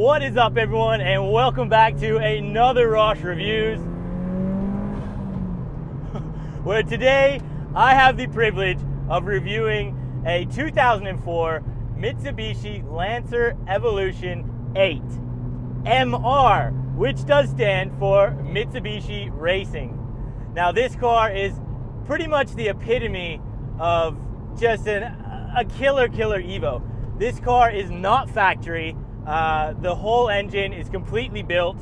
What is up, everyone, and welcome back to another Bosch Reviews, where today I have the privilege of reviewing a 2004 Mitsubishi Lancer Evolution 8 MR, which does stand for Mitsubishi Racing. Now, this car is pretty much the epitome of just a killer Evo. This car is not factory. The whole engine is completely built.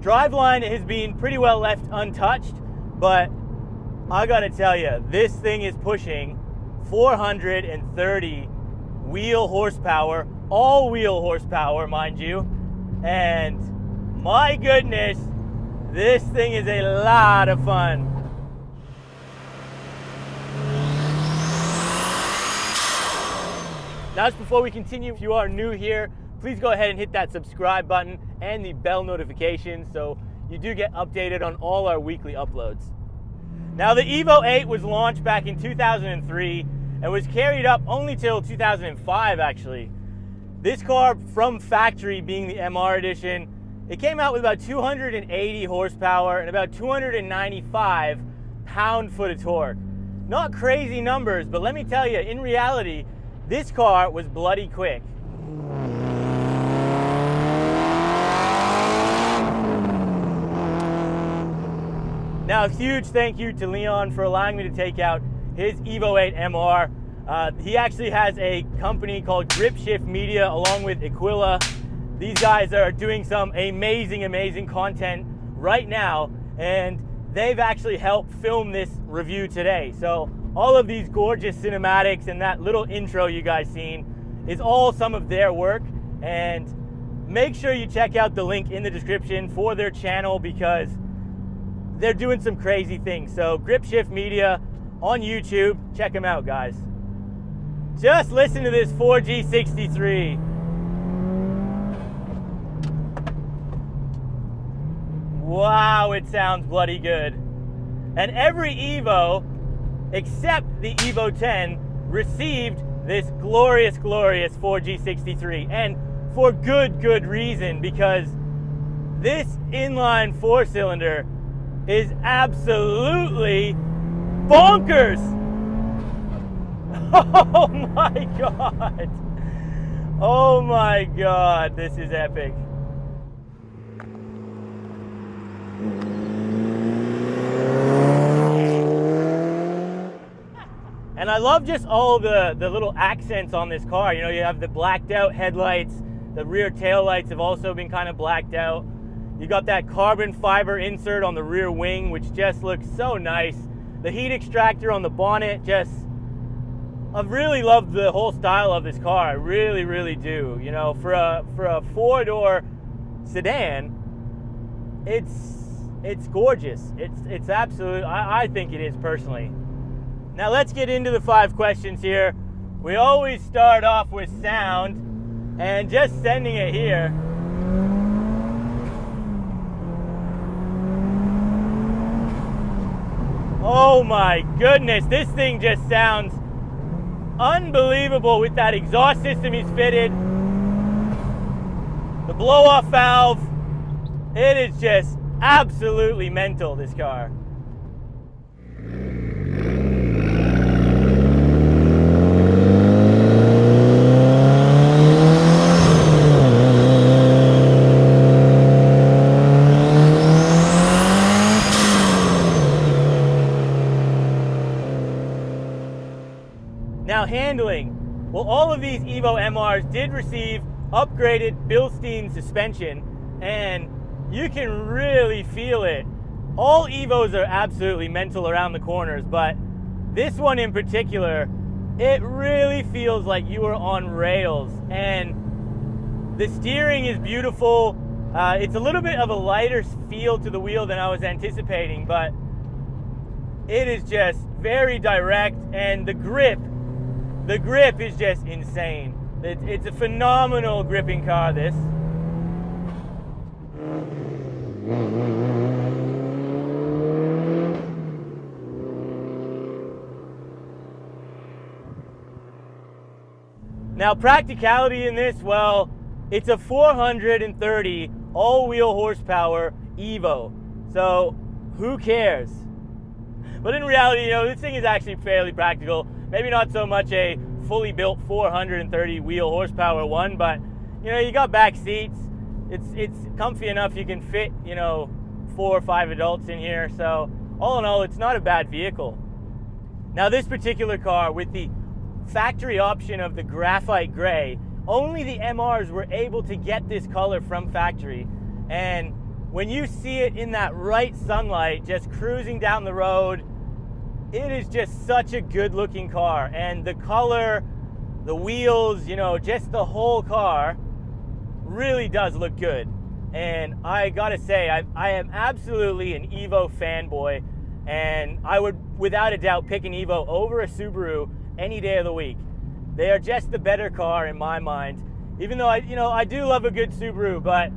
Driveline has been pretty well left untouched, but I gotta tell you, this thing is pushing 430 wheel horsepower, all wheel horsepower, mind you, and my goodness, this thing is a lot of fun. Now, just before we continue, if you are new here, please go ahead and hit that subscribe button and the bell notification so you do get updated on all our weekly uploads. Now, the Evo 8 was launched back in 2003 and was carried up only till 2005, actually. This car, from factory being the MR edition, it came out with about 280 horsepower and about 295 pound-foot of torque. Not crazy numbers, but let me tell you, in reality, this car was bloody quick. Now, a huge thank you to Leon for allowing me to take out his Evo 8 MR. He actually has a company called Grip Shift Media along with Aquila. These guys are doing some amazing content right now, and they've actually helped film this review today. So all of these gorgeous cinematics and that little intro you guys seen is all some of their work, and make sure you check out the link in the description for their channel because they're doing some crazy things. So Grip Shift Media on YouTube, check them out, guys. Just listen to this 4G63. Wow, it sounds bloody good. And every Evo except the Evo 10 received this glorious 4G63, and for good reason, because this inline four-cylinder is absolutely bonkers. Oh my god. Oh my god, this is epic. And I love just all the little accents on this car. You know, you have the blacked out headlights, the rear tail lights have also been kind of blacked out. You got that carbon fiber insert on the rear wing, which just looks so nice. The heat extractor on the bonnet, I've really loved the whole style of this car. I really do. You know, for a four-door sedan, it's gorgeous. It's absolute. I think it is personally. Now let's get into the 5 questions here. We always start off with sound, and just sending it here. Oh my goodness, this thing just sounds unbelievable with that exhaust system he's fitted. The blow-off valve, it is just absolutely mental, this car. Now, handling. Well, all of these Evo MRs did receive upgraded Bilstein suspension, and you can really feel it. All Evos are absolutely mental around the corners, but this one in particular, it really feels like you are on rails, and the steering is beautiful. It's a little bit of a lighter feel to the wheel than I was anticipating, but it is just very direct, and the grip is just insane. It's a phenomenal gripping car, this. Now, practicality in this, well, It's a 430 all-wheel horsepower Evo. So who cares? But in reality, you know, this thing is actually fairly practical. Maybe not so much a fully built 430 wheel horsepower one, but you know, you got back seats. It's comfy enough you can fit, you know, 4 or 5 adults in here. So all in all, it's not a bad vehicle. Now this particular car, with the factory option of the graphite gray, only the MRs were able to get this color from factory. And when you see it in that right sunlight, just cruising down the road, it is just such a good looking car. And the color, the wheels, you know, just the whole car really does look good. And I gotta say, I am absolutely an Evo fanboy, and I would without a doubt pick an Evo over a Subaru any day of the week. They are just the better car in my mind. Even though I do love a good Subaru, but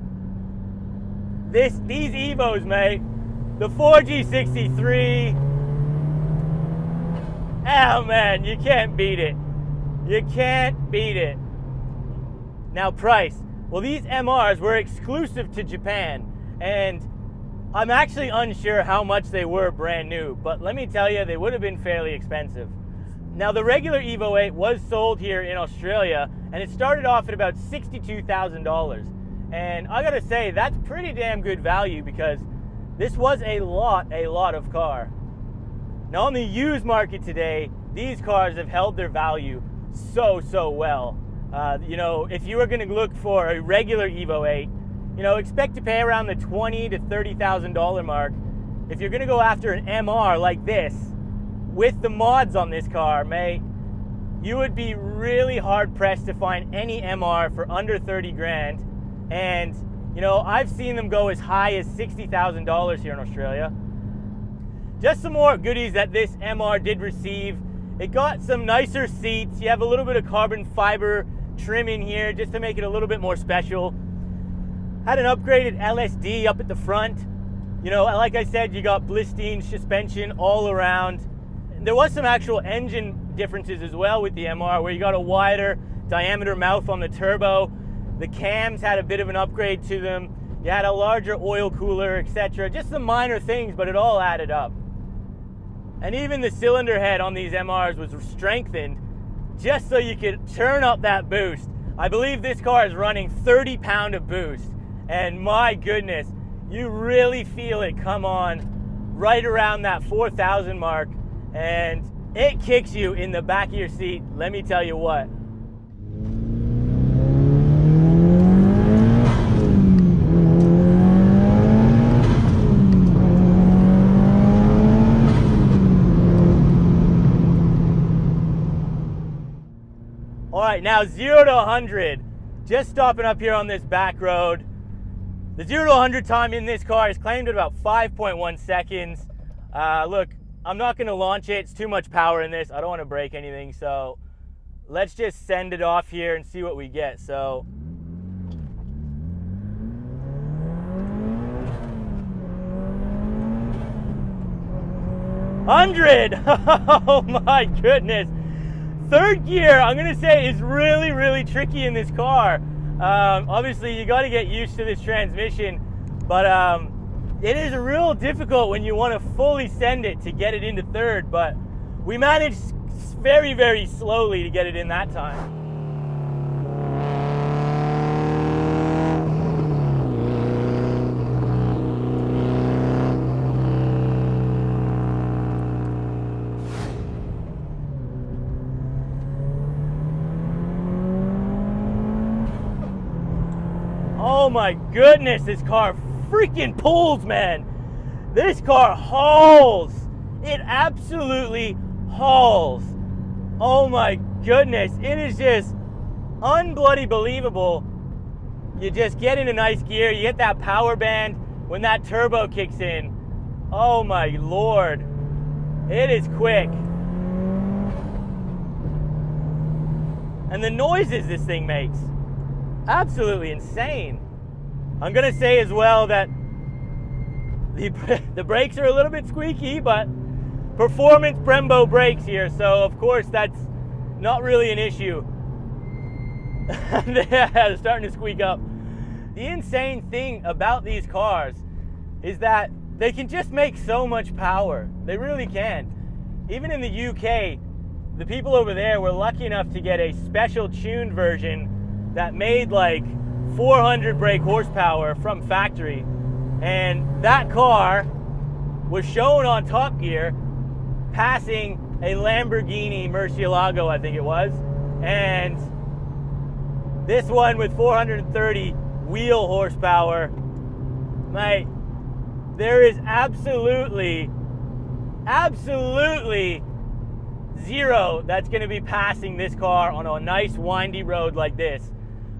these Evos, mate, the 4G63, oh man, you can't beat it. You can't beat it. Now price. Well, these MRs were exclusive to Japan, and I'm actually unsure how much they were brand new, but let me tell you, they would have been fairly expensive. Now the regular Evo 8 was sold here in Australia, and it started off at about $62,000. And I gotta say, that's pretty damn good value, because this was a lot of car. Now on the used market today, these cars have held their value so well. You know, if you were gonna look for a regular Evo 8, you know, expect to pay around the $20,000 to $30,000 mark. If you're gonna go after an MR like this, with the mods on this car, mate, you would be really hard pressed to find any MR for under 30 grand. And, you know, I've seen them go as high as $60,000 here in Australia. Just some more goodies that this MR did receive. It got some nicer seats. You have a little bit of carbon fiber trim in here just to make it a little bit more special. Had an upgraded LSD up at the front. You know, like I said, you got Blistine suspension all around. There was some actual engine differences as well with the MR, where you got a wider diameter mouth on the turbo. The cams had a bit of an upgrade to them. You had a larger oil cooler, etc. Just some minor things, but it all added up. And even the cylinder head on these MRs was strengthened just so you could turn up that boost. I believe this car is running 30 pound of boost, and my goodness, you really feel it come on right around that 4,000 mark. And it kicks you in the back of your seat, let me tell you what. All right, now 0 to 100. Just stopping up here on this back road. The 0 to 100 time in this car is claimed at about 5.1 seconds. Look, I'm not gonna launch it, it's too much power in this. I don't wanna break anything, so let's just send it off here and see what we get. So, $100, oh my goodness. Third gear, I'm gonna say, is really tricky in this car. Obviously you gotta get used to this transmission, but it is real difficult when you want to fully send it to get it into third, but we managed very slowly to get it in that time. Oh my goodness, this car freaking pulls, man. This car hauls. It absolutely hauls. Oh my goodness, it is just unbloody believable. You just get in a nice gear, you get that power band when that turbo kicks in. Oh my lord, it is quick. And the noises this thing makes, absolutely insane. I'm gonna say as well that the brakes are a little bit squeaky, but performance Brembo brakes here, so of course that's not really an issue. They're starting to squeak up. The insane thing about these cars is that they can just make so much power. They really can. Even in the UK, the people over there were lucky enough to get a special tuned version that made like 400 brake horsepower from factory. And that car was shown on Top Gear passing a Lamborghini Murcielago, I think it was. And this one with 430 wheel horsepower, mate, there is absolutely zero that's going to be passing this car on a nice windy road like this.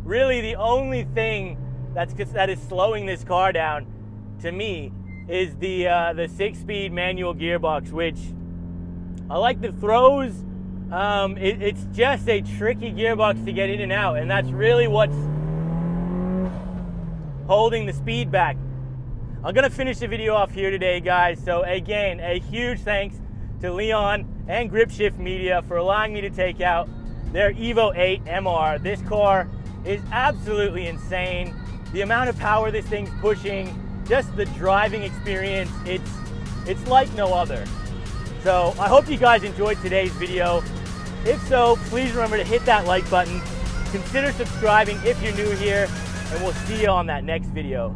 Really, the only thing that is slowing this car down, to me, is the 6-speed manual gearbox, which I like the throws. It's just a tricky gearbox to get in and out, and that's really what's holding the speed back. I'm gonna finish the video off here today, guys. So again, a huge thanks to Leon and Grip Shift Media for allowing me to take out their Evo 8 MR. This car is absolutely insane. The amount of power this thing's pushing, just the driving experience, it's like no other. So I hope you guys enjoyed today's video. If so, please remember to hit that like button. Consider subscribing if you're new here, and we'll see you on that next video.